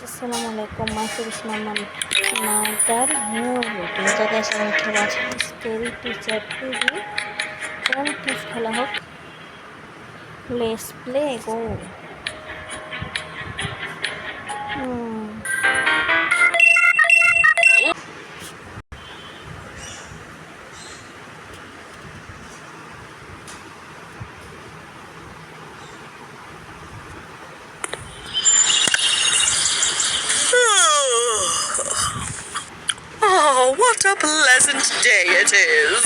আসসালামু আলাইকুম মাসুর ইসলাম নাটার new video জায়গায় সবাই খেলা আছে স্টোরি টিচার টিভি কোন প্লিজ খেলা হোক let's play go Oh, what a pleasant day it is!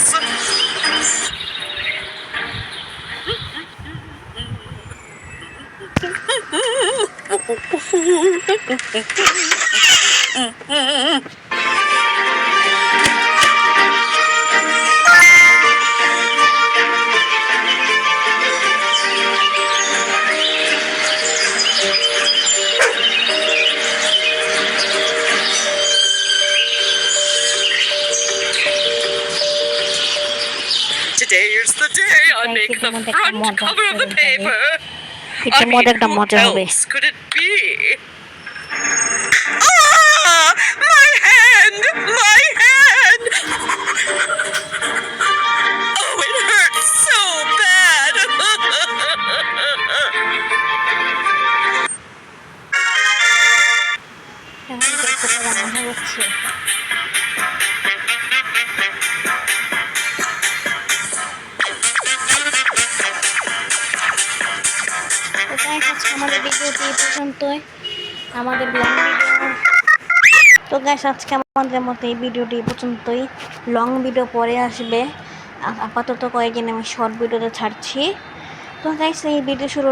Today's the day I make the front cover of the paper. I mean, who else could it be? Ah! My hand! My hand! Oh, it hurts so bad! আমাদের ভিডিওটি পর্যন্তই আমাদের long video তো guys আজকে আমাদের মতো এই ভিডিওটি পর্যন্তই লং ভিডিও পরে আসবে আপাতত কয়েকদিন আমি শর্ট ভিডিওতে ছাড়ছি তো গাইস এই ভিডিও শুরু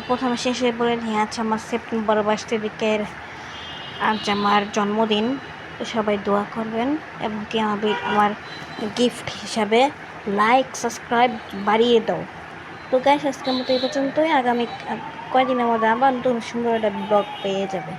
প্রথমে শেষ হয়ে বলে নিয়ে আছে আমার সেপ্টেম্বর 22 তারিখের আজ আমার জন্মদিন তো সবাই দোয়া করবেন এবং কি আমার গিফট হিসাবে লাইক সাবস্ক্রাইব বাড়িয়ে দাও তো গাইস আজকের মতো এই পর্যন্তই আগামী কয়েকদিনের মধ্যে আবার নতুন সুন্দর একটা ব্লগ পেয়ে যাবে।